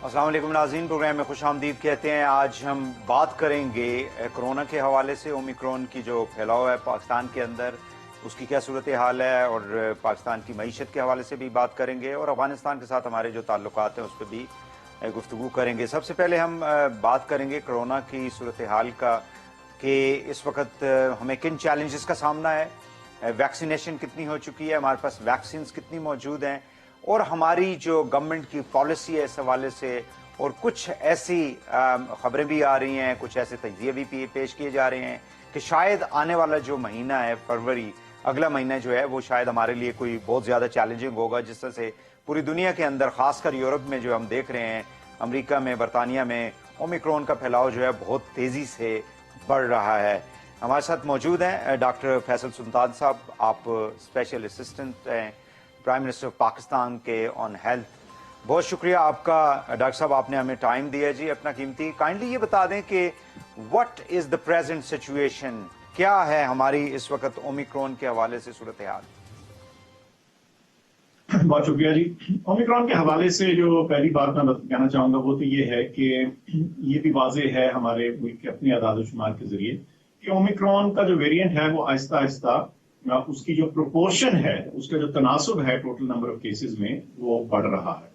السلام علیکم ناظرین، پروگرام میں خوش آمدید کہتے ہیں۔ آج ہم بات کریں گے کرونا کے حوالے سے، اومیکرون کی جو پھیلاؤ ہے پاکستان کے اندر، اس کی کیا صورتحال ہے، اور پاکستان کی معیشت کے حوالے سے بھی بات کریں گے، اور افغانستان کے ساتھ ہمارے جو تعلقات ہیں اس پہ بھی گفتگو کریں گے۔ سب سے پہلے ہم بات کریں گے کرونا کی صورتحال کا، کہ اس وقت ہمیں کن چیلنجز کا سامنا ہے، ویکسینیشن کتنی ہو چکی ہے، ہمارے پاس ویکسینز کتنی موجود ہیں، اور ہماری جو گورنمنٹ کی پالیسی ہے اس حوالے سے، اور کچھ ایسی خبریں بھی آ رہی ہیں، کچھ ایسے تجزیے بھی پیش کیے جا رہے ہیں کہ شاید آنے والا جو مہینہ ہے فروری، اگلا مہینہ جو ہے وہ شاید ہمارے لیے کوئی بہت زیادہ چیلنجنگ ہوگا، جس طرح سے پوری دنیا کے اندر، خاص کر یورپ میں جو ہم دیکھ رہے ہیں، امریکہ میں، برطانیہ میں اومیکرون کا پھیلاؤ جو ہے بہت تیزی سے بڑھ رہا ہے۔ ہمارے ساتھ موجود ہیں ڈاکٹر فیصل سلطان صاحب، آپ اسپیشل اسسٹنٹ ہیں پرائم منسٹر آف پاکستان کے آن ہیلتھ۔ بہت شکریہ آپ کا ڈاکٹر صاحب، آپ نے ہمیں ٹائم دیا جی اپنا قیمتی۔ کائنڈلی یہ بتا دیں کہ what is the present situation, کیا ہے ہماری اس وقت اومیکرون کے حوالے سے صورتحال؟ بہت شکریہ جی۔ اومیکرون کے حوالے سے جو پہلی بات میں کہنا چاہوں گا وہ تو یہ ہے کہ یہ بھی واضح ہے ہمارے ملک کے اپنے اعداد و شمار کے ذریعے کہ اومیکرون کا جو ویریئنٹ ہے وہ آہستہ آہستہ اس کی جو پروپورشن ہے، اس کا جو تناسب ہے ٹوٹل نمبر آف کیسز میں، وہ بڑھ رہا ہے۔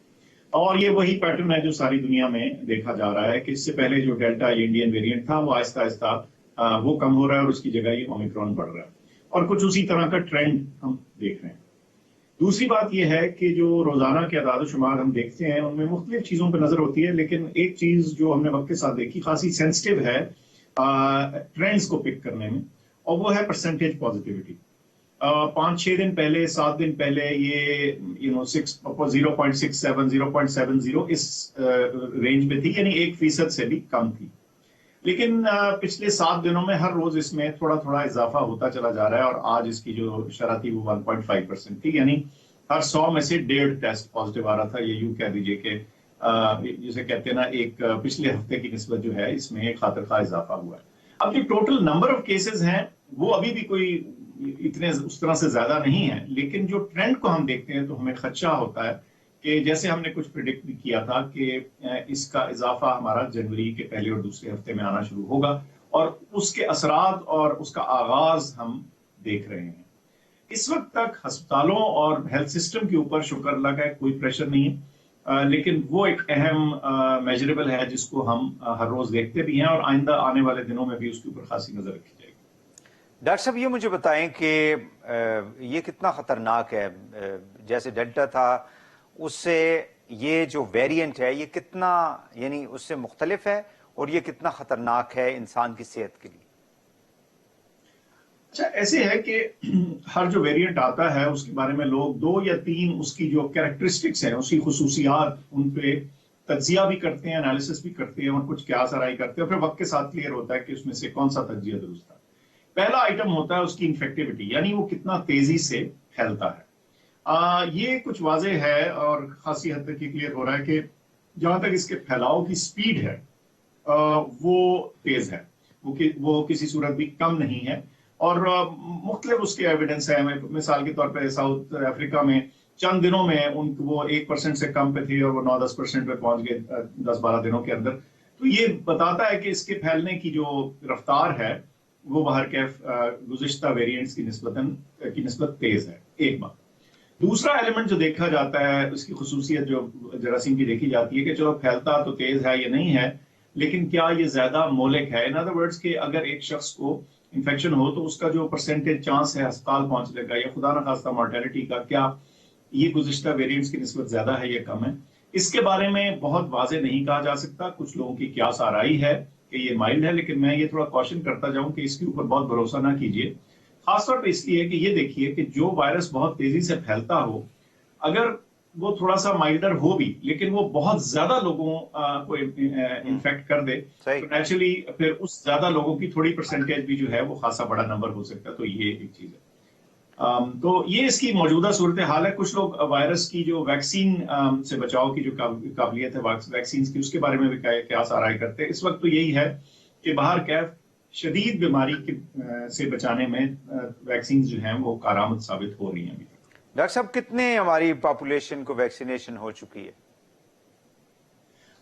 اور یہ وہی پیٹرن ہے جو ساری دنیا میں دیکھا جا رہا ہے کہ اس سے پہلے جو ڈیلٹا یا انڈین ویریئنٹ تھا وہ آہستہ آہستہ وہ کم ہو رہا ہے، اور اس کی جگہ یہ اومیکرون بڑھ رہا ہے، اور کچھ اسی طرح کا ٹرینڈ ہم دیکھ رہے ہیں۔ دوسری بات یہ ہے کہ جو روزانہ کے اعداد و شمار ہم دیکھتے ہیں ان میں مختلف چیزوں پہ نظر ہوتی ہے، لیکن ایک چیز جو ہم نے وقت کے ساتھ دیکھی خاصی سینسٹیو ہے ٹرینڈز کو پک کرنے میں، اور وہ ہے پرسنٹیج پازیٹیوٹی۔ 5-6 دن پہلے، 7 دن پہلے یہ 0.67 0.70 اس رینج میں تھی، یعنی 1% سے بھی کم تھی، لیکن پچھلے 7 دنوں میں ہر روز اس میں تھوڑا تھوڑا اضافہ ہوتا چلا جا رہا ہے، اور آج اس کی جو شرح تھی وہ 1.5% تھی، یعنی ہر 100 میں سے 1.5 ٹیسٹ پازیٹیو آ رہا تھا۔ یہ یوں کہہ دیجئے کہ جسے کہتے ہیں نا، ایک پچھلے ہفتے کی نسبت جو ہے اس میں ایک خاطر خواہ اضافہ ہوا ہے۔ اب جو ٹوٹل نمبر آف کیسز ہیں وہ ابھی بھی کوئی اتنے اس طرح سے زیادہ نہیں ہے، لیکن جو ٹرینڈ کو ہم دیکھتے ہیں تو ہمیں خدشہ ہوتا ہے کہ جیسے ہم نے کچھ پریڈکٹ بھی کیا تھا کہ اس کا اضافہ ہمارا جنوری کے پہلے اور دوسرے ہفتے میں آنا شروع ہوگا، اور اس کے اثرات اور اس کا آغاز ہم دیکھ رہے ہیں۔ اس وقت تک ہسپتالوں اور ہیلتھ سسٹم کے اوپر شکر اللہ کا کوئی پریشر نہیں ہے، لیکن وہ ایک اہم میجریبل ہے جس کو ہم ہر روز دیکھتے بھی ہیں، اور آئندہ آنے والے دنوں میں بھی اس کے اوپر خاصی نظر رکھی جائے گی۔ ڈاکٹر صاحب یہ مجھے بتائیں کہ یہ کتنا خطرناک ہے، جیسے ڈیلٹا تھا اس سے یہ جو ویریئنٹ ہے یہ کتنا، یعنی اس سے مختلف ہے، اور یہ کتنا خطرناک ہے انسان کی صحت کے لیے؟ اچھا، ایسے ہے کہ ہر جو ویریئنٹ آتا ہے اس کے بارے میں لوگ 2 یا 3 اس کی جو کیریکٹرسٹکس ہیں، اس کی خصوصیات، ان پہ تجزیہ بھی کرتے ہیں، انالیسس بھی کرتے ہیں، اور کچھ قیاس آرائی کرتے ہیں، اور پھر وقت کے ساتھ کلیئر ہوتا ہے کہ اس میں سے کون سا تجزیہ درست ہے۔ پہلا آئٹم ہوتا ہے اس کی انفیکٹیوٹی، یعنی وہ کتنا تیزی سے پھیلتا ہے۔ یہ کچھ واضح ہے اور خاصی حد تک یہ کلیئر ہو رہا ہے کہ جہاں تک اس کے پھیلاؤ کی سپیڈ ہے وہ تیز ہے، وہ کسی صورت بھی کم نہیں ہے، اور مختلف اس کے ایویڈنس ہے۔ مثال کے طور پہ ساؤتھ افریقہ میں چند دنوں میں وہ 1% سے کم پہ تھی، اور وہ 9-10% پہ پہنچ گئے 10-12 دنوں کے اندر۔ تو یہ بتاتا ہے کہ اس کے پھیلنے کی جو رفتار ہے وہ باہر کیف گزشتہ ویریئنٹس کی نسبت تیز ہے، ایک بات۔ دوسرا ایلیمنٹ جو دیکھا جاتا ہے، اس کی خصوصیت جو جراثیم کی دیکھی جاتی ہے کہ چلو پھیلتا تو تیز ہے، یہ نہیں ہے، لیکن کیا یہ زیادہ مہلک ہے؟ ان ادر ورڈز کہ اگر ایک شخص کو انفیکشن ہو تو اس کا جو پرسنٹیج چانس ہے ہسپتال پہنچنے کا، یا خدا نخواستہ مارٹیلٹی کا، کیا یہ گزشتہ ویریئنٹس کی نسبت زیادہ ہے یا کم ہے؟ اس کے بارے میں بہت واضح نہیں کہا جا سکتا۔ کچھ لوگوں کی قیاس آرائی ہے کہ یہ مائلڈ ہے، لیکن میں یہ تھوڑا کوشن کرتا جاؤں کہ اس کے اوپر بہت بھروسہ نہ کیجیے، خاص طور پہ اس لیے کہ یہ دیکھیے کہ جو وائرس بہت تیزی سے پھیلتا ہو، اگر وہ تھوڑا سا مائلڈر ہو بھی لیکن وہ بہت زیادہ لوگوں کو انفیکٹ کر دے تو نیچرلی پھر اس زیادہ لوگوں کی تھوڑی پرسنٹیج بھی جو ہے وہ خاصا بڑا نمبر ہو سکتا ہے۔ تو یہ ایک چیز ہے۔ تو یہ اس کی موجودہ صورتحال ہے۔ کچھ لوگ وائرس کی جو ویکسین سے بچاؤ کی جو قابلیت ہے ویکسینز کی، اس کے بارے میں بھی قیاس آرائی کرتے ہیں۔ اس وقت تو یہی ہے کہ باہر کیف شدید بیماری سے بچانے میں ویکسینز جو ہیں وہ کارآمد ثابت ہو رہی ہیں۔ ڈاکٹر صاحب کتنے ہماری پاپولیشن کو ویکسینیشن ہو چکی ہے؟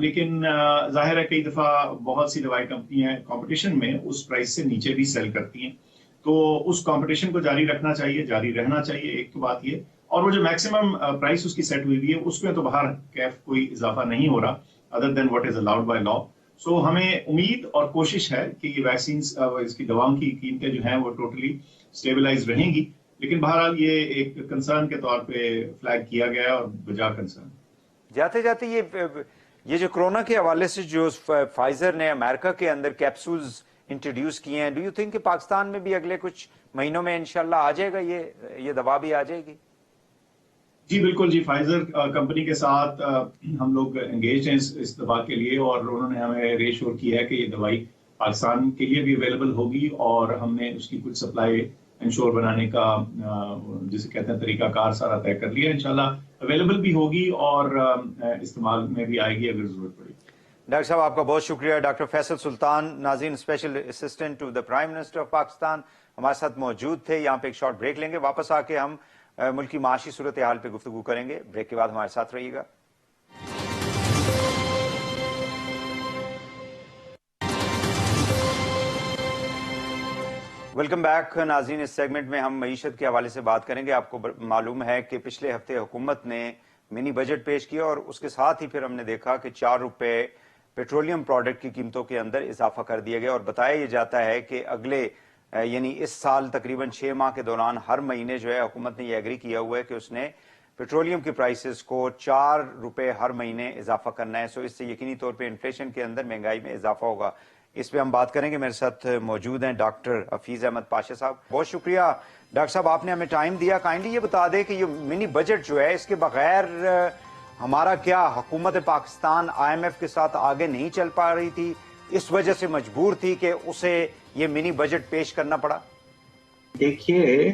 لیکن ظاہر ہے کئی دفعہ بہت سی دوائی کمپنیاں کمپٹیشن میں اس پرائس سے نیچے بھی سیل کرتی ہیں، تو اس کمپٹیشن کو جاری رکھنا چاہیے، جاری رہنا چاہیے، ایک تو بات یہ. اور وہ جو میکسیمم پرائس اس کی سیٹ ہوئی ہوئی ہے اس میں تو باہر کیف کوئی اضافہ نہیں ہو رہا other than what is allowed by law. So ہمیں امید اور کوشش ہے کہ یہ ویکسینس، اس کی دواؤں کی قیمتیں جو ہیں وہ ٹوٹلی اسٹیبلائز رہیں گی، لیکن بہرحال یہ ایک کنسرن کے طور پہ فلیگ کیا گیا ہے اور بجا کنسرن. جاتے جاتے یہ جو کرونا کے حوالے سے جو فائزر نے امریکہ کے اندر کیپسولز انٹروڈیوس کیے ہیں، ڈو یو تھنک کہ پاکستان میں بھی اگلے کچھ مہینوں میں انشاءاللہ آ جائے گا، یہ دوا بھی آ جائے گی؟ جی بالکل جی، فائزر کمپنی کے ساتھ ہم لوگ انگیج ہیں اس دوا کے لیے، اور انہوں نے ہمیں ریشور کیا ہے کہ یہ دوائی پاکستان کے لیے بھی اویلیبل ہوگی، اور ہم نے اس کی کچھ سپلائی انشور بنانے کا جسے کہتے ہیں طریقہ کار سارا طے کر لیا. انشاءاللہ اویلیبل بھی ہوگی اور استعمال میں بھی آئے گی اگر ضرورت پڑی. ڈاکٹر صاحب آپ کا بہت شکریہ. ڈاکٹر فیصل سلطان، ناظرین special assistant to the prime minister of Pakistan ہمارے ساتھ موجود تھے. یہاں پہ ایک شارٹ بریک لیں گے، واپس آ کے ہم ملک کی معاشی صورتحال پہ گفتگو کریں گے. بریک کے بعد ہمارے ساتھ رہیے گا. ویلکم بیک ناظرین. اس سیگمنٹ میں ہم معیشت کے حوالے سے بات کریں گے. آپ کو معلوم ہے کہ پچھلے ہفتے حکومت نے منی بجٹ پیش کیا اور اس کے ساتھ ہی پھر ہم نے دیکھا کہ 4 روپے پیٹرولیم پروڈکٹ کی قیمتوں کے اندر اضافہ کر دیا گیا، اور بتایا یہ جاتا ہے کہ اگلے یعنی اس سال تقریباً 6 ماہ کے دوران ہر مہینے جو ہے حکومت نے یہ ایگری کیا ہوا ہے کہ اس نے پیٹرولیم کی پرائسز کو 4 روپے ہر مہینے اضافہ کرنا ہے. سو اس سے یقینی طور پہ انفلیشن کے اندر مہنگائی میں اضافہ ہوگا. اس پہ ہم بات کریں گے. میرے ساتھ موجود ہیں ڈاکٹر حفیظ احمد پاشا صاحب. بہت شکریہ ڈاکٹر صاحب، آپ نے ہمیں ٹائم دیا. کائنڈلی یہ بتا دیں کہ یہ منی بجٹ جو ہے اس کے بغیر ہمارا کیا حکومت پاکستان IMF کے ساتھ آگے نہیں چل پا رہی تھی، اس وجہ سے مجبور تھی کہ اسے یہ منی بجٹ پیش کرنا پڑا؟ دیکھیے،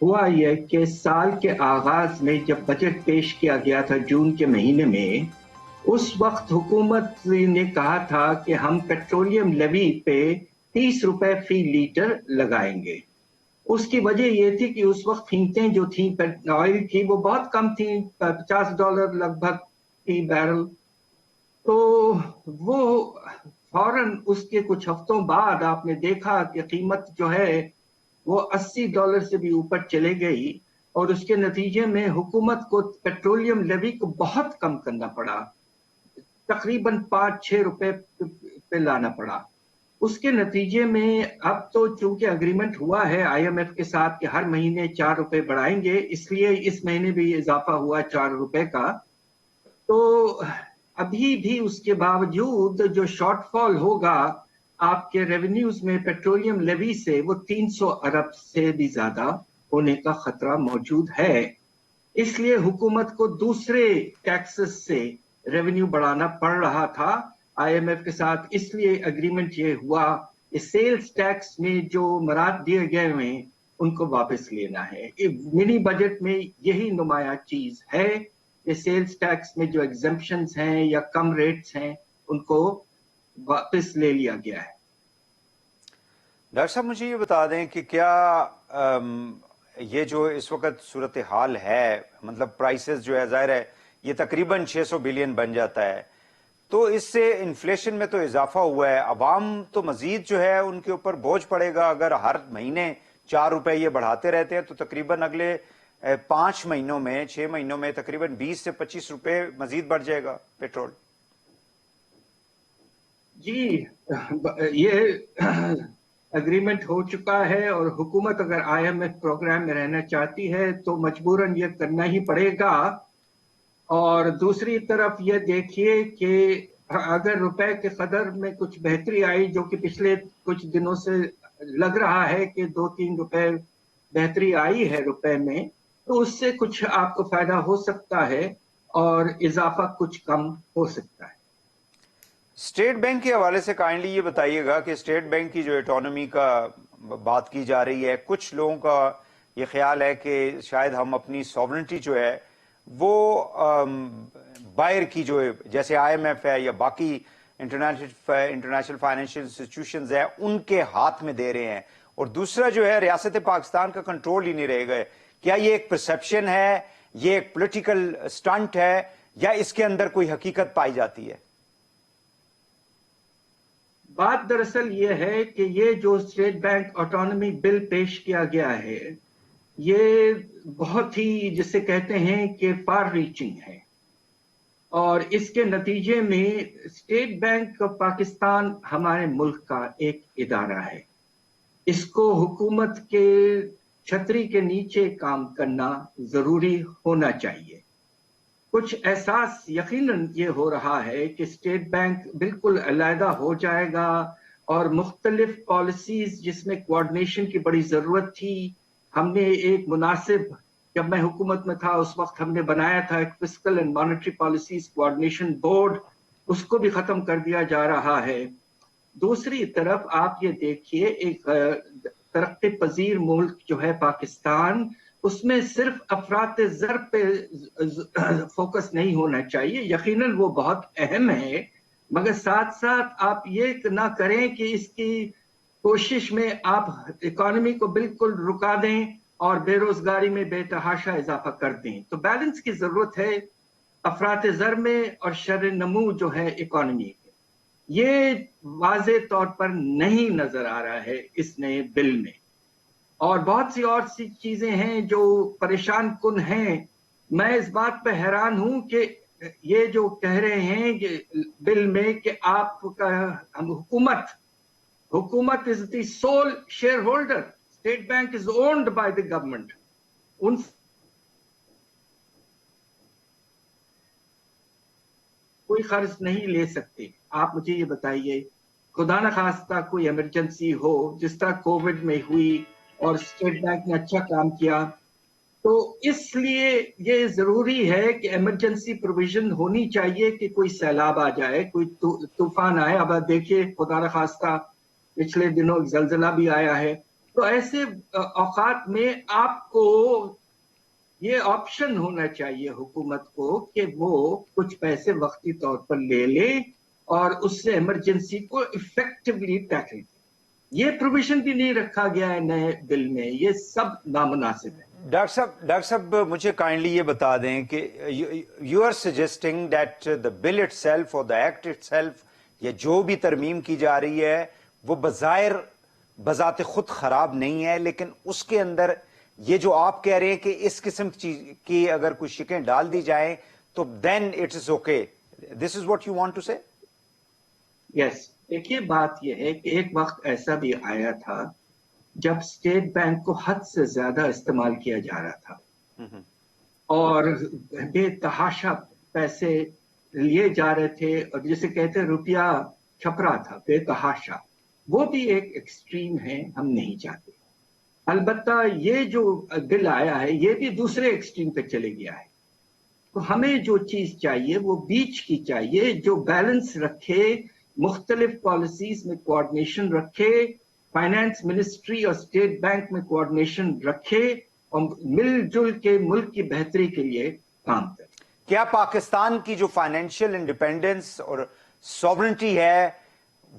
ہوا یہ کہ سال کے آغاز میں جب بجٹ پیش کیا گیا تھا جون کے مہینے میں، اس وقت حکومت نے کہا تھا کہ ہم پیٹرولیم لیوی پہ 30 روپے فی لیٹر لگائیں گے. اس کی وجہ یہ تھی کہ اس وقت قیمتیں جو تھیں آئل کی وہ بہت کم تھیں، $50 لگ بھگ فی بیرل. تو وہ فوراً اس کے کچھ ہفتوں بعد آپ نے دیکھا کہ قیمت جو ہے وہ $80 سے بھی اوپر چلے گئی، اور اس کے نتیجے میں حکومت کو پیٹرولیم لیوی کو بہت کم کرنا پڑا، تقریباً 5-6 روپے پہ لانا پڑا. اس کے نتیجے میں اب تو چونکہ اگریمنٹ ہوا ہے IMF کے ساتھ کہ ہر مہینے 4 روپے بڑھائیں گے، اس لیے اس مہینے بھی اضافہ ہوا 4 روپے کا. تو ابھی بھی اس کے باوجود جو شارٹ فال ہوگا آپ کے ریونیوز میں پیٹرولیم لیوی سے، وہ 300 ارب سے بھی زیادہ ہونے کا خطرہ موجود ہے. اس لیے حکومت کو دوسرے ٹیکسز سے ریونیو بڑھانا پڑ رہا تھا IMF کے ساتھ. اس لیے اگریمنٹ یہ ہوا کہ سیلز ٹیکس میں جو مراد دیے گئے ہیں ان کو واپس لینا ہے. منی بجٹ میں یہی نمایاں چیز ہے کہ سیلز ٹیکس میں جو ایگزمپشنز ہیں یا کم ریٹس ہیں ان کو واپس لے لیا گیا ہے. ڈاکٹر صاحب مجھے یہ بتا دیں کہ کیا یہ جو اس وقت صورتحال ہے، مطلب پرائسز جو ہے ظاہر ہے یہ تقریباً 600 بلین بن جاتا ہے، تو اس سے انفلیشن میں تو اضافہ ہوا ہے، عوام تو مزید جو ہے ان کے اوپر بوجھ پڑے گا. اگر ہر مہینے 4 روپے یہ بڑھاتے رہتے ہیں تو تقریباً اگلے 5 مہینوں میں 6 مہینوں میں تقریباً 20 سے 25 روپے مزید بڑھ جائے گا پیٹرول. جی، یہ اگریمنٹ ہو چکا ہے، اور حکومت اگر IMF پروگرام میں رہنا چاہتی ہے تو مجبوراً یہ کرنا ہی پڑے گا. اور دوسری طرف یہ دیکھیے کہ اگر روپے کے قدر میں کچھ بہتری آئی، جو کہ پچھلے کچھ دنوں سے لگ رہا ہے کہ 2-3 روپے بہتری آئی ہے روپے میں، تو اس سے کچھ آپ کو فائدہ ہو سکتا ہے اور اضافہ کچھ کم ہو سکتا ہے. اسٹیٹ بینک کے حوالے سے کائنڈلی یہ بتائیے گا کہ اسٹیٹ بینک کی جو اٹانومی کا بات کی جا رہی ہے، کچھ لوگوں کا یہ خیال ہے کہ شاید ہم اپنی سوورنٹی جو ہے وہ باہر کی جو جیسے IMF ہے یا باقی انٹرنیشنل فائنینشیل انسٹیٹیوشنز ہیں ان کے ہاتھ میں دے رہے ہیں، اور دوسرا جو ہے ریاست پاکستان کا کنٹرول ہی نہیں رہے گا. کیا یہ ایک پرسپشن ہے، یہ ایک پولیٹیکل سٹنٹ ہے، یا اس کے اندر کوئی حقیقت پائی جاتی ہے؟ بات دراصل یہ ہے کہ یہ جو اسٹیٹ بینک آٹونومی بل پیش کیا گیا ہے یہ بہت ہی جسے کہتے ہیں کہ فار ریچنگ ہے، اور اس کے نتیجے میں اسٹیٹ بینک آف پاکستان ہمارے ملک کا ایک ادارہ ہے، اس کو حکومت کے چھتری کے نیچے کام کرنا ضروری ہونا چاہیے۔ کچھ احساس یقیناً یہ ہو رہا ہے کہ اسٹیٹ بینک بالکل علیحدہ ہو جائے گا اور مختلف پالیسیز جس میں کوآرڈینیشن کی بڑی ضرورت تھی، ہم نے ایک مناسب، جب میں حکومت میں تھا اس وقت ہم نے بنایا تھا ایک fiscal and monetary policies coordination board, اس کو بھی ختم کر دیا جا رہا ہے۔ دوسری طرف آپ یہ دیکھیے ایک ترقی پذیر ملک جو ہے پاکستان، اس میں صرف افراط زر پہ فوکس نہیں ہونا چاہیے، یقیناً وہ بہت اہم ہے، مگر ساتھ ساتھ آپ یہ نہ کریں کہ اس کی کوشش میں آپ اکانومی کو بالکل رکا دیں اور بے روزگاری میں بے تحاشا اضافہ کر دیں۔ تو بیلنس کی ضرورت ہے افراط زر میں اور شرح نمو جو ہے اکانومی کے، یہ واضح طور پر نہیں نظر آ رہا ہے اس نئے بل میں، اور بہت سی اور سی چیزیں ہیں جو پریشان کن ہیں۔ میں اس بات پہ حیران ہوں کہ یہ جو کہہ رہے ہیں کہ بل میں کہ آپ کا حکومت is the sole shareholder, state bank is owned by the government, ان کوئی قرض نہیں لے سکتے۔ آپ مجھے یہ بتائیے، خدا نخواستہ کوئی ایمرجنسی ہو جس طرح کووڈ میں ہوئی اور اسٹیٹ بینک نے اچھا کام کیا، تو اس لیے یہ ضروری ہے کہ ایمرجنسی پروویژن ہونی چاہیے کہ کوئی سیلاب آ جائے، کوئی طوفان آئے۔ اب دیکھیے خدا نخواستہ پچھلے دنوں زلزلہ بھی آیا ہے، تو ایسے اوقات میں آپ کو یہ آپشن ہونا چاہیے حکومت کو کہ وہ کچھ پیسے وقتی طور پر لے لے اور اس سے ایمرجنسی کو افیکٹولی ٹیکل کرے۔ یہ پروویژن بھی نہیں رکھا گیا ہے نئے بل میں، یہ سب نامناسب ہے۔ ڈاکٹر صاحب مجھے کائنڈلی یہ بتا دیں کہ you are suggesting that the bill itself اور دا ایکٹ اٹ سیلف، یا جو بھی ترمیم کی جا رہی ہے وہ بظاہر بذات خود خراب نہیں ہے، لیکن اس کے اندر یہ جو آپ کہہ رہے ہیں کہ اس قسم کی اگر کوئی شکیں ڈال دی جائیں تو then it's okay, this is what you want to say? Yes, دیکھیے بات یہ ہے کہ ایک وقت ایسا بھی آیا تھا جب اسٹیٹ بینک کو حد سے زیادہ استعمال کیا جا رہا تھا اور بے تحاشا پیسے لیے جا رہے تھے، اور جسے کہتے ہیں روپیہ چھپ رہا تھا بے تحاشا۔ وہ بھی ایک ایکسٹریم ہے، ہم نہیں چاہتے۔ البتہ یہ جو بل آیا ہے یہ بھی دوسرے ایکسٹریم پہ چلے گیا ہے، تو ہمیں جو چیز چاہیے وہ بیچ کی چاہیے، جو بیلنس رکھے، مختلف پالیسیز میں کوآرڈینیشن رکھے، فائنانس منسٹری اور اسٹیٹ بینک میں کوآرڈینیشن رکھے اور مل جل کے ملک کی بہتری کے لیے کام کرے۔ کیا پاکستان کی جو فائنینشیل انڈیپینڈنس اور سوورنٹی ہے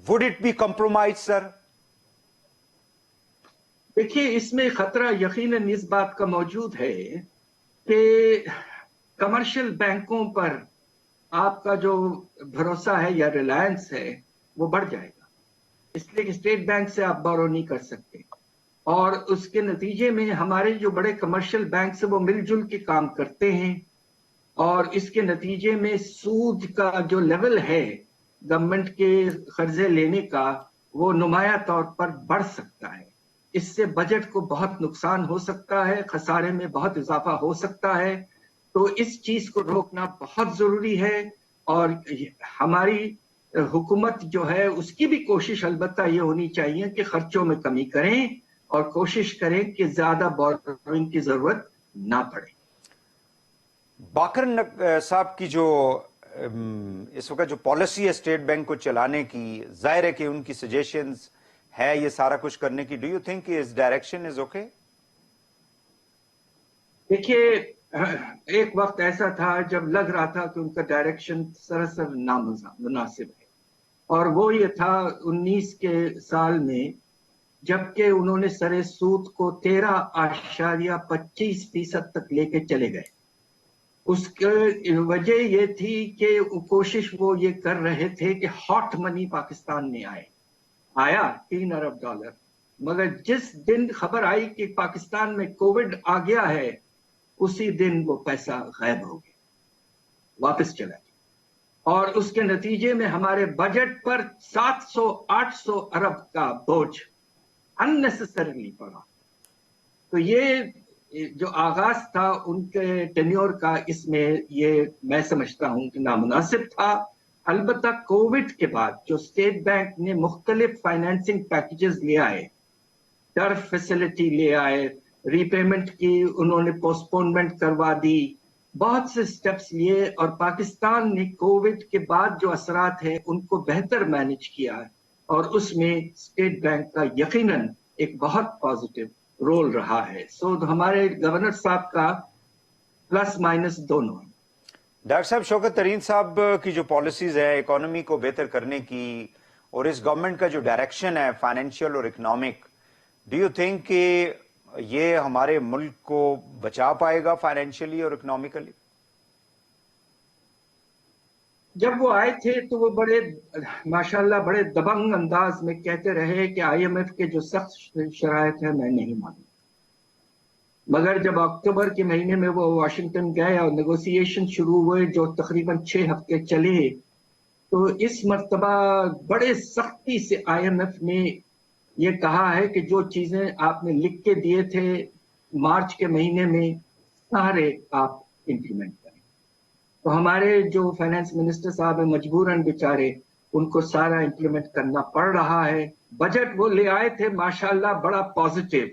وڈ اٹ بی کمپرومائز سر؟ دیکھیے اس میں خطرہ یقیناً اس بات کا موجود ہے کہ کمرشل بینکوں پر آپ کا جو بھروسہ ہے یا ریلائنس ہے وہ بڑھ جائے گا، اس لیے کہ اسٹیٹ بینک سے آپ بورو نہیں کر سکتے، اور اس کے نتیجے میں ہمارے جو بڑے کمرشل بینکس ہیں وہ مل جل کے کام کرتے ہیں، اور اس کے نتیجے میں سود کا جو لیول ہے گورنمنٹ کے قرضے لینے کا وہ نمایاں طور پر بڑھ سکتا ہے۔ اس سے بجٹ کو بہت نقصان ہو سکتا ہے، خسارے میں بہت اضافہ ہو سکتا ہے، تو اس چیز کو روکنا بہت ضروری ہے، اور ہماری حکومت جو ہے اس کی بھی کوشش البتہ یہ ہونی چاہیے کہ خرچوں میں کمی کریں اور کوشش کریں کہ زیادہ بورنگ کی ضرورت نہ پڑے۔ باقر صاحب کی جو اس وقت جو پالیسی ہے اسٹیٹ بینک کو چلانے کی، ظاہر ہے کہ ان کی سجیشنز ہے یہ سارا کچھ کرنے کی، ڈو یو تھنک اس ڈائریکشن از اوکے؟ دیکھیے ایک وقت ایسا تھا جب لگ رہا تھا کہ ان کا ڈائریکشن سراسر نامناسب ہے، اور وہ یہ تھا 19 کے سال میں جبکہ انہوں نے سر سود کو 13.25% تک لے کے چلے گئے، اس کی وجہ یہ تھی کہ کوشش وہ یہ کر رہے تھے کہ ہاٹ منی پاکستان میں آیا $3 ارب، مگر جس دن خبر آئی کہ پاکستان میں کووڈ آ گیا ہے اسی دن وہ پیسہ غائب ہو گیا، واپس چلا گیا، اور اس کے نتیجے میں ہمارے بجٹ پر 700-800 ارب کا بوجھ اننیسسریلی پڑا۔ تو یہ جو آغاز تھا ان کے ٹینیور کا، اس میں یہ میں سمجھتا ہوں کہ نامناسب تھا۔ البتہ کووڈ کے بعد جو اسٹیٹ بینک نے مختلف فائنینسنگ پیکیجز لے آئے، ٹرف فیسلٹی لے آئے، ری پیمنٹ کی انہوں نے پوسٹ پونمنٹ کروا دی، بہت سے سٹیپس لیے، اور پاکستان نے کووڈ کے بعد جو اثرات ہیں ان کو بہتر مینج کیا ہے، اور اس میں اسٹیٹ بینک کا یقیناً ایک بہت پازیٹو رول رہا ہے۔ سو ہمارے گورنر صاحب کا پلس مائنس دونوں ہیں۔ ڈاکٹر صاحب، شوکت ترین صاحب کی جو پالیسیز ہے اکانومی کو بہتر کرنے کی، اور اس گورنمنٹ کا جو ڈائریکشن ہے فائنینشیل اور اکنامک، ڈو یو تھنک کہ یہ ہمارے ملک کو بچا پائے گا فائنینشیلی اور اکنامکلی؟ جب وہ آئے تھے تو وہ بڑے ماشاءاللہ بڑے دبنگ انداز میں کہتے رہے کہ IMF کے جو سخت شرائط ہیں میں نہیں مانوں، مگر جب اکتوبر کے مہینے میں وہ واشنگٹن گئے اور نیگوسیشن شروع ہوئے جو تقریباً 6 ہفتے چلے، تو اس مرتبہ بڑے سختی سے IMF نے یہ کہا ہے کہ جو چیزیں آپ نے لکھ کے دیے تھے مارچ کے مہینے میں سارے آپ امپلیمنٹ کریں۔ تو ہمارے جو فائنانس منسٹر صاحب ہیں مجبوراً بیچارے ان کو سارا امپلیمنٹ کرنا پڑ رہا ہے۔ بجٹ وہ لے آئے تھے ماشاءاللہ بڑا پازیٹیو،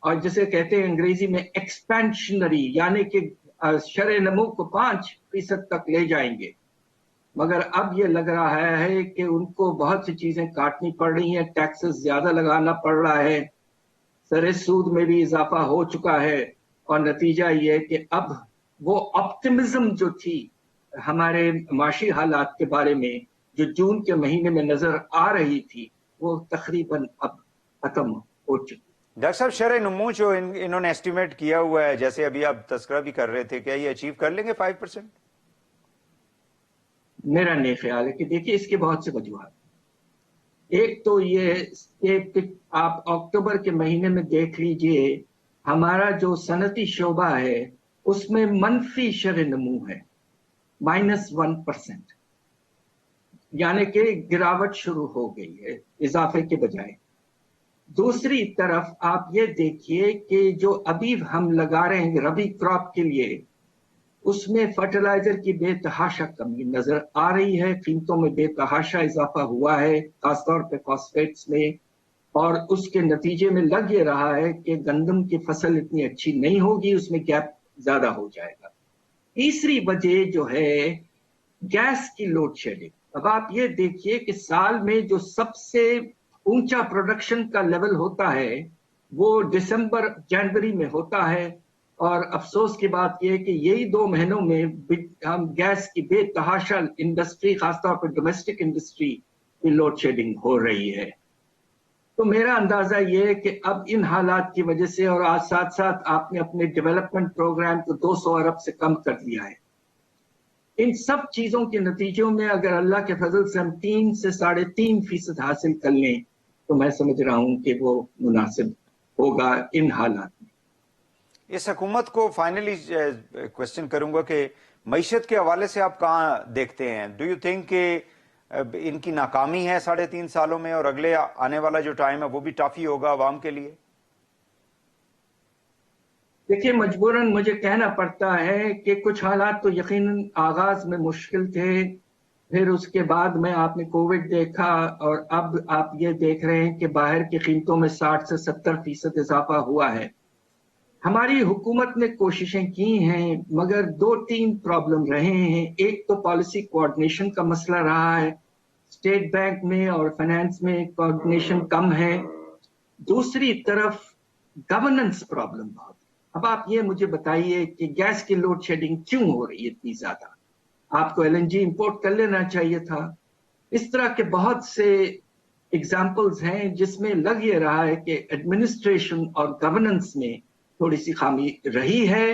اور جسے کہتے ہیں انگریزی میں ایکسپینشنری، یعنی کہ شرح نمو کو 5% تک لے جائیں گے، مگر اب یہ لگ رہا ہے کہ ان کو بہت سی چیزیں کاٹنی پڑ رہی ہیں، ٹیکسز زیادہ لگانا پڑ رہا ہے، سر سود میں بھی اضافہ ہو چکا ہے، اور نتیجہ یہ کہ اب وہ آپٹمزم جو تھی ہمارے معاشی حالات کے بارے میں جو جون کے مہینے میں نظر آ رہی تھی وہ تقریباً اب ختم ہو چکی۔ ڈاکٹر صاحب، شرح نمو جو انہوں نے ایسٹیمیٹ کیا ہوا ہے، جیسے ابھی آپ تذکرہ بھی کر رہے تھے، کیا یہ اچیو کر لیں گے 5%؟ میرا نہیں خیال ہے کہ دیکھیے اس کے بہت سے وجوہات، ایک تو یہ کہ آپ اکتوبر کے مہینے میں دیکھ لیجئے ہمارا جو صنعتی شعبہ ہے اس میں منفی شرح نمو ہے، -1%، یعنی کہ گراوٹ شروع ہو گئی ہے اضافے کے بجائے۔ دوسری طرف آپ یہ دیکھیے کہ جو ابھی ہم لگا رہے ہیں ربی کراپ کے لیے، اس میں فرٹیلائزر کی بے تحاشا کمی نظر آ رہی ہے، قیمتوں میں بے تحاشا اضافہ ہوا ہے خاص طور پہ فاسفیٹس میں، اور اس کے نتیجے میں لگ یہ رہا ہے کہ گندم کی فصل اتنی اچھی نہیں ہوگی، اس میں گیپ زیادہ ہو جائے گا۔ تیسری وجہ جو ہے گیس کی لوڈ شیڈنگ۔ اب آپ یہ دیکھیے کہ سال میں جو سب سے اونچا پروڈکشن کا لیول ہوتا ہے وہ دسمبر جنوری میں ہوتا ہے، اور افسوس کی بات یہ کہ یہی 2 مہینوں میں ہم گیس کی بے تحاشا انڈسٹری خاص طور پر ڈومیسٹک انڈسٹری کی لوڈ شیڈنگ ہو رہی ہے۔ تو میرا اندازہ یہ ہے کہ اب ان حالات کی وجہ سے، اور آج ساتھ ساتھ آپ نے اپنے ڈیولپمنٹ پروگرام کو 200 ارب سے کم کر دیا ہے، ان سب چیزوں کے نتیجوں میں اگر اللہ کے فضل سے ہم 3 سے 3.5% حاصل کر لیں تو میں سمجھ رہا ہوں کہ وہ مناسب ہوگا ان حالات میں۔ اس حکومت کو فائنلی کوشچن کروں گا کہ معیشت کے حوالے سے آپ کہاں دیکھتے ہیں؟ ڈو یو تھنک کہ ان کی ناکامی ہے 3.5 سالوں میں، اور اگلے آنے والا جو ٹائم ہے وہ بھی ٹافی ہوگا عوام کے لیے؟ دیکھیے مجبوراً مجھے کہنا پڑتا ہے کہ کچھ حالات تو یقیناً آغاز میں مشکل تھے، پھر اس کے بعد میں آپ نے کووڈ دیکھا، اور اب آپ یہ دیکھ رہے ہیں کہ باہر کی قیمتوں میں 60 سے 70% اضافہ ہوا ہے۔ ہماری حکومت نے کوششیں کی ہیں مگر 2-3 پرابلم رہے ہیں۔ ایک تو پالیسی کوآرڈینیشن کا مسئلہ رہا ہے، اسٹیٹ بینک میں اور فائنانس میں کوآرڈینیشن کم ہے۔ دوسری طرف گورننس پرابلم بہت ہے۔ اب آپ یہ مجھے بتائیے کہ گیس کی لوڈ شیڈنگ کیوں ہو رہی ہے اتنی زیادہ؟ آپ کو LNG امپورٹ کر لینا چاہیے تھا۔ اس طرح کے بہت سے اگزامپلز ہیں جس میں لگ یہ رہا ہے کہ ایڈمنسٹریشن اور گورننس میں تھوڑی سی خامی رہی ہے،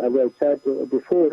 as I said before,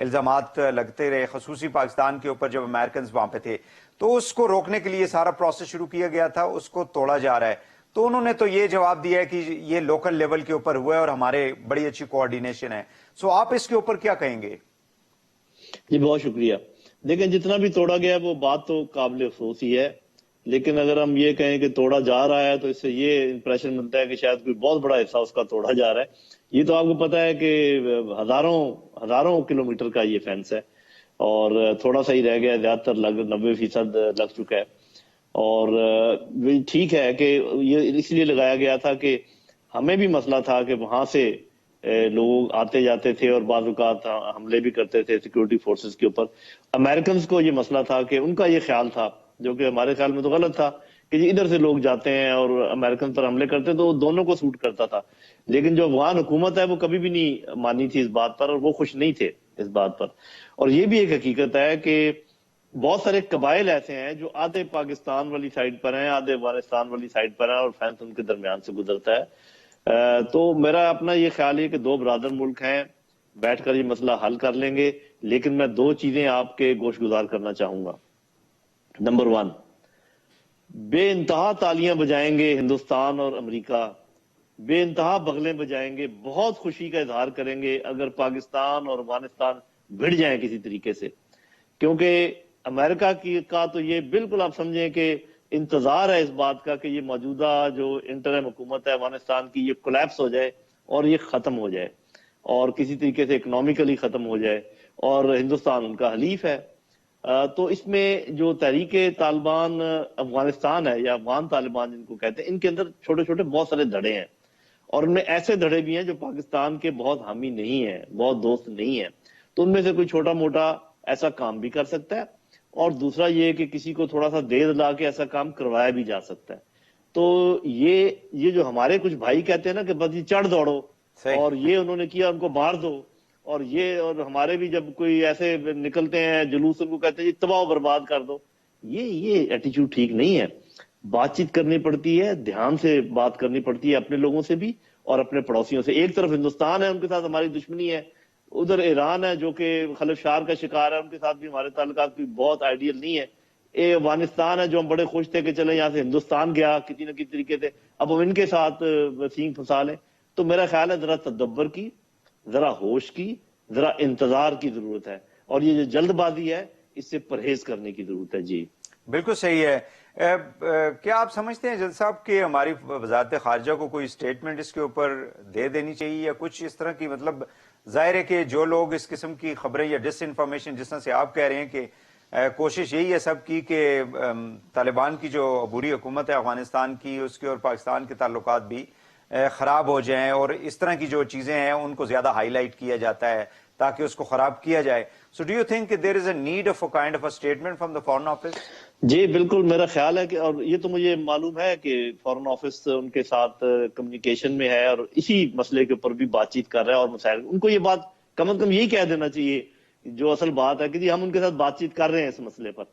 الزامات لگتے رہے خصوصی پاکستان کے اوپر جب امریکنز وہاں پہ تھے، تو اس کو روکنے کے لیے سارا پروسیس شروع کیا گیا تھا، اس کو توڑا جا رہا ہے. تو انہوں نے تو یہ جواب دیا ہے کہ یہ لوکل لیول کے اوپر ہوا ہے اور ہمارے بڑی اچھی کوآرڈینیشن ہے. سو آپ اس کے اوپر کیا کہیں گے؟ جی بہت شکریہ. دیکھیں جتنا بھی توڑا گیا وہ بات تو قابل افسوس ہی ہے، لیکن اگر ہم یہ کہیں کہ توڑا جا رہا ہے تو اس سے یہ امپریشن ملتا ہے کہ شاید کوئی بہت بڑا حصہ اس کا توڑا جا رہا ہے. یہ تو آپ کو پتا ہے کہ ہزاروں کلومیٹر کا یہ فینس ہے اور تھوڑا سا ہی رہ گیا، زیادہ تر 90% لگ چکا ہے. اور ٹھیک ہے کہ یہ اس لیے لگایا گیا تھا کہ ہمیں بھی مسئلہ تھا کہ وہاں سے لوگ آتے جاتے تھے اور بعض اوقات حملے بھی کرتے تھے سیکورٹی فورسز کے اوپر. امریکنز کو یہ مسئلہ تھا کہ ان کا یہ خیال تھا، جو کہ ہمارے خیال میں تو غلط تھا، کہ ادھر سے لوگ جاتے ہیں اور امریکن پر حملے کرتے ہیں تو دونوں کو سوٹ کرتا تھا. لیکن جو افغان حکومت ہے وہ کبھی بھی نہیں مانی تھی اس بات پر، اور وہ خوش نہیں تھے اس بات پر. اور یہ بھی ایک حقیقت ہے کہ بہت سارے قبائل ایسے ہیں جو آدھے پاکستان والی سائڈ پر ہیں، آدھے افغانستان والی سائڈ پر ہیں، اور فینس ان کے درمیان سے گزرتا ہے. تو میرا اپنا یہ خیال ہے کہ دو برادر ملک ہیں، بیٹھ کر یہ مسئلہ حل کر لیں گے. لیکن میں دو چیزیں آپ کے گوش گزار کرنا چاہوں گا. نمبر 1، بے انتہا تالیاں بجائیں گے ہندوستان اور امریکہ، بے انتہا بغلیں بجائیں گے، بہت خوشی کا اظہار کریں گے اگر پاکستان اور افغانستان بھڑ جائیں کسی طریقے سے. کیونکہ امریکہ کا تو یہ بالکل آپ سمجھیں کہ انتظار ہے اس بات کا کہ یہ موجودہ جو انٹرم حکومت ہے افغانستان کی یہ کولیپس ہو جائے اور یہ ختم ہو جائے اور کسی طریقے سے اکنامیکلی ختم ہو جائے، اور ہندوستان ان کا حلیف ہے. تو اس میں جو تحریک طالبان افغانستان ہے یا افغان طالبان جن کو کہتے ہیں، ان کے اندر چھوٹے چھوٹے بہت سارے دھڑے ہیں، اور ان میں ایسے دھڑے بھی ہیں جو پاکستان کے بہت حامی نہیں ہیں، بہت دوست نہیں ہیں. تو ان میں سے کوئی چھوٹا موٹا ایسا کام بھی کر سکتا ہے، اور دوسرا یہ کہ کسی کو تھوڑا سا دیر لا کے ایسا کام کروایا بھی جا سکتا ہے. تو یہ جو ہمارے کچھ بھائی کہتے ہیں نا کہ بس یہ چڑھ دوڑو اور یہ انہوں نے کیا ان کو مار دو، اور ہمارے بھی جب کوئی ایسے نکلتے ہیں جلوس ان کو کہتے ہیں تباہ و برباد کر دو. یہ ایٹیچیوڈ ٹھیک نہیں ہے. بات چیت کرنی پڑتی ہے، دھیان سے بات کرنی پڑتی ہے اپنے لوگوں سے بھی اور اپنے پڑوسیوں سے. ایک طرف ہندوستان ہے، ان کے ساتھ ہماری دشمنی ہے، ادھر ایران ہے جو کہ خلفشار کا شکار ہے، ان کے ساتھ بھی ہمارے تعلقات بھی بہت آئیڈیل نہیں ہے. افغانستان ہے جو ہم بڑے خوش تھے کہ چلے یہاں سے ہندوستان گیا کسی نہ کسی طریقے سے، اب ہم ان کے ساتھ سینگ پھنسا لیں. تو میرا خیال ہے ذرا تدبر کی، ذرا ہوش کی، ذرا انتظار کی ضرورت ہے، اور یہ جو جلد بازی ہے اس سے پرہیز کرنے کی ضرورت ہے. جی بالکل صحیح ہے. کیا آپ سمجھتے ہیں جلد صاحب کہ ہماری وزارت خارجہ کو کوئی سٹیٹمنٹ اس کے اوپر دے دینی چاہیے یا کچھ اس طرح کی؟ مطلب ظاہر ہے کہ جو لوگ اس قسم کی خبریں یا ڈس انفارمیشن جس طرح سے آپ کہہ رہے ہیں کہ کوشش یہی ہے سب کی کہ طالبان کی جو عبوری حکومت ہے افغانستان کی، اس کے اور پاکستان کے تعلقات بھی خراب ہو جائیں، اور اس طرح کی جو چیزیں ہیں ان کو زیادہ ہائی لائٹ کیا جاتا ہے تاکہ اس کو خراب کیا جائے. So do you think there is a need of a kind of a statement from the foreign office? جی بالکل میرا خیال ہے کہ، اور یہ تو مجھے معلوم ہے کہ فارن آفس ان کے ساتھ کمیونیکیشن میں ہے اور اسی مسئلے کے اوپر بھی بات چیت کر رہا ہے، اور مسائل ان کو یہ بات کم از کم یہی کہہ دینا چاہیے جو اصل بات ہے کہ جی ہم ان کے ساتھ بات چیت کر رہے ہیں اس مسئلے پر.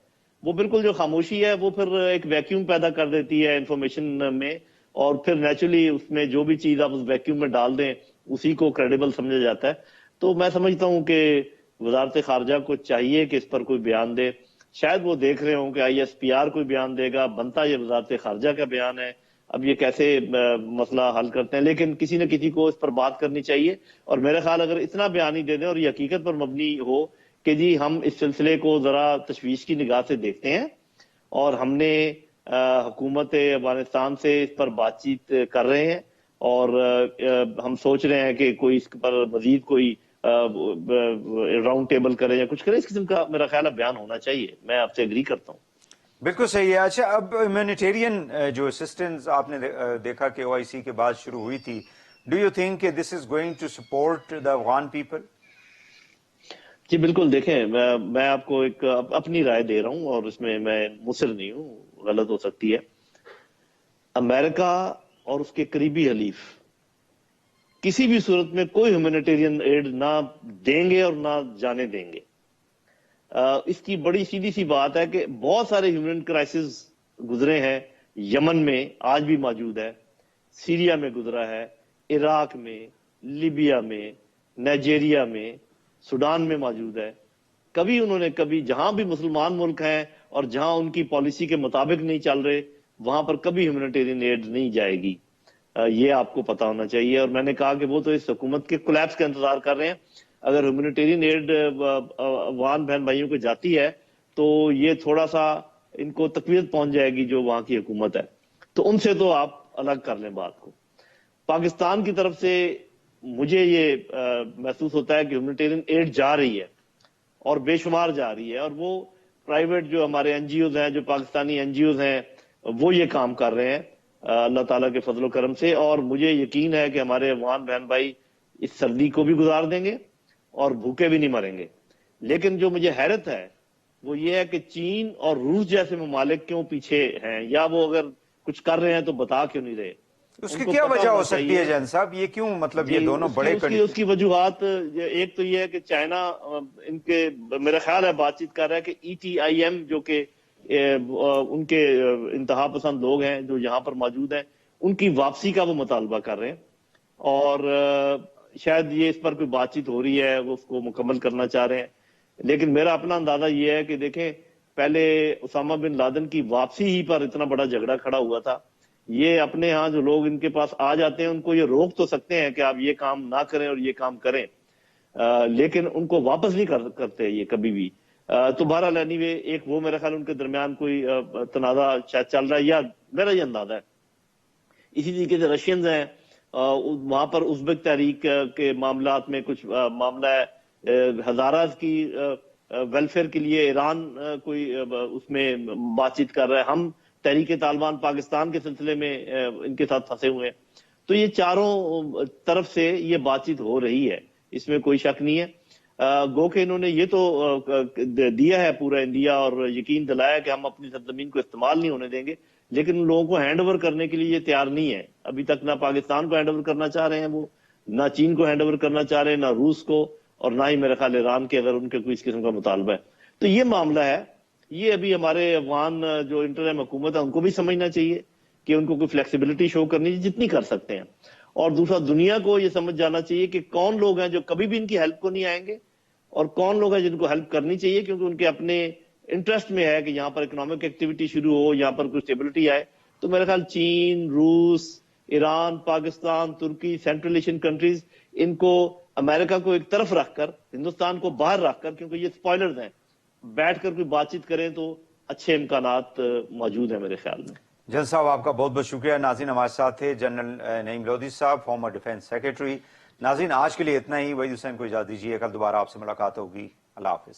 وہ بالکل جو خاموشی ہے وہ پھر ایک ویکیوم پیدا کر دیتی ہے انفارمیشن میں، اور پھر نیچرلی اس میں جو بھی چیز آپ اس ویکیوم میں ڈال دیں اسی کو کریڈیبل سمجھا جاتا ہے. تو میں سمجھتا ہوں کہ وزارت خارجہ کو چاہیے کہ اس پر کوئی بیان دے. شاید وہ دیکھ رہے ہوں کہ ISPR کوئی بیان دے گا، بنتا یہ وزارت خارجہ کا بیان ہے، اب یہ کیسے مسئلہ حل کرتے ہیں. لیکن کسی نہ کسی کو اس پر بات کرنی چاہیے، اور میرے خیال اگر اتنا بیان ہی دے دیں اور یہ حقیقت پر مبنی ہو کہ جی ہم اس سلسلے کو ذرا تشویش کی نگاہ سے دیکھتے ہیں اور ہم نے حکومت افغانستان سے اس پر بات چیت کر رہے ہیں، اور ہم سوچ رہے ہیں کہ کوئی اس پر مزید کوئی راؤنڈ ٹیبل کرے یا کچھ کرے، اس قسم کا میرا خیال ہے بیان ہونا چاہیے. میں آپ سے ایگری کرتا ہوں. بالکل صحیح ہے. اچھا، اب ہیومینیٹیرین جو اسسٹنس آپ نے دیکھا کہ OIC کے بعد شروع ہوئی تھی، ڈو یو تھنک کہ this is going to support the Afghan people? جی بالکل. دیکھیں میں آپ کو ایک اپنی رائے دے رہا ہوں اور اس میں مصر نہیں ہوں، غلط ہو سکتی ہے. امریکہ اور اس کے قریبی حلیف کسی بھی صورت میں کوئی ہیومینیٹیرین ایڈ نہ دیں گے اور نہ جانے دیں گے. اس کی بڑی سیدھی سی بات ہے کہ بہت سارے ہیومن کرائسس گزرے ہیں، یمن میں آج بھی موجود ہے، سیریا میں گزرا ہے، عراق میں، لیبیا میں، نائجیریا میں، سوڈان میں موجود ہے. کبھی انہوں نے جہاں بھی مسلمان ملک ہیں اور جہاں ان کی پالیسی کے مطابق نہیں چل رہے وہاں پر کبھی ہیومینیٹیرین ایڈ نہیں جائے گی. یہ آپ کو پتا ہونا چاہیے. اور میں نے کہا کہ وہ تو اس حکومت کے کولیپس کا انتظار کر رہے ہیں. اگر ہیومینیٹیرین ایڈ افغان بہن بھائیوں کو جاتی ہے تو یہ تھوڑا سا ان کو تقویت پہنچ جائے گی جو وہاں کی حکومت ہے. تو ان سے تو آپ الگ کر لیں بات کو. پاکستان کی طرف سے مجھے یہ محسوس ہوتا ہے کہ ہیومینیٹیرین ایڈ جا رہی ہے اور بے شمار جا رہی ہے, اور وہ پرائیویٹ جو ہمارے این جی اوز ہیں, جو پاکستانی این جی اوز ہیں, وہ یہ کام کر رہے ہیں اللہ تعالیٰ کے فضل و کرم سے. اور مجھے یقین ہے کہ ہمارے افغان بہن بھائی اس سردی کو بھی گزار دیں گے اور بھوکے بھی نہیں مریں گے. لیکن جو مجھے حیرت ہے وہ یہ ہے کہ چین اور روس جیسے ممالک کیوں پیچھے ہیں, یا وہ اگر کچھ کر رہے ہیں تو بتا کیوں نہیں رہے. اس کی کیا وجہ ہو سکتی ہے جین صاحب؟ یہ کیوں مطلب یہ دونوں بڑے اس کی وجوہات ایک تو یہ ہے کہ چائنا ان کے میرا خیال ہے بات چیت کر رہا ہے کہ ای ٹی آئی ایم جو کہ ان کے انتہا پسند لوگ ہیں جو یہاں پر موجود ہیں, ان کی واپسی کا وہ مطالبہ کر رہے ہیں. اور شاید یہ اس پر کوئی بات چیت ہو رہی ہے, وہ اس کو مکمل کرنا چاہ رہے ہیں. لیکن میرا اپنا اندازہ یہ ہے کہ دیکھیں پہلے اسامہ بن لادن کی واپسی ہی پر اتنا بڑا جھگڑا کھڑا ہوا تھا. یہ اپنے ہاں جو لوگ ان کے پاس آ جاتے ہیں ان کو یہ روک تو سکتے ہیں کہ آپ یہ کام نہ کریں اور یہ کام کریں, لیکن ان کو واپس نہیں کرتے یہ کبھی بھی. تو بہرحال اینی وے ایک وہ میرا خیال ان کے درمیان کوئی تنازع شاید چل رہا ہے, یا میرا یہ اندازہ ہے. اسی طریقے سے رشینز ہیں, وہاں پر ازبک تحریک کے معاملات میں کچھ معاملہ ہے. ہزاراز کی ویلفیئر کے لیے ایران کوئی اس میں بات چیت کر رہا ہے. ہم تحریک طالبان پاکستان کے سلسلے میں ان کے ساتھ پھنسے ہوئے ہیں. تو یہ چاروں طرف سے یہ بات چیت ہو رہی ہے, اس میں کوئی شک نہیں ہے. گو کہ انہوں نے یہ تو دیا ہے پورا انڈیا اور یقین دلایا کہ ہم اپنی سرزمین کو استعمال نہیں ہونے دیں گے, لیکن ان لوگوں کو ہینڈ اوور کرنے کے لیے یہ تیار نہیں ہے. ابھی تک نہ پاکستان کو ہینڈ اوور کرنا چاہ رہے ہیں وہ, نہ چین کو ہینڈ اوور کرنا چاہ رہے ہیں, نہ روس کو, اور نہ ہی میرے خیال ایران کے اگر ان کے کوئی اس قسم کا مطالبہ ہے. تو یہ معاملہ ہے. یہ ابھی ہمارے افغان جو انٹرم حکومت ہے ان کو بھی سمجھنا چاہیے کہ ان کو کوئی فلیکسیبلٹی شو کرنی چاہیے جتنی کر سکتے ہیں. اور دوسرا دنیا کو یہ سمجھ جانا چاہیے کہ کون لوگ ہیں جو کبھی بھی ان کی ہیلپ کو نہیں آئیں گے, اور کون لوگ ہیں جن کو ہیلپ کرنی چاہیے کیونکہ ان کے اپنے انٹرسٹ میں ہے کہ یہاں پر اکنامک ایکٹیویٹی شروع ہو, یہاں پر کوئی اسٹیبلٹی آئے. تو میرے خیال چین, روس, ایران, پاکستان, ترکی, سینٹرل ایشین کنٹریز, ان کو امریکہ کو ایک طرف رکھ کر, ہندوستان کو باہر رکھ کر, کیونکہ یہ سپوائلرز ہیں, بیٹھ کر کوئی بات چیت کریں تو اچھے امکانات موجود ہیں میرے خیال میں. جن صاحب آپ کا بہت بہت شکریہ. ناظرین ہمارے ساتھ تھے جنرل نعیم لودھی صاحب, فارمر ڈیفنس سیکرٹری. ناظرین آج کے لیے اتنا ہی. وحید حسین کو اجازت دیجیے, کل دوبارہ آپ سے ملاقات ہوگی. اللہ حافظ.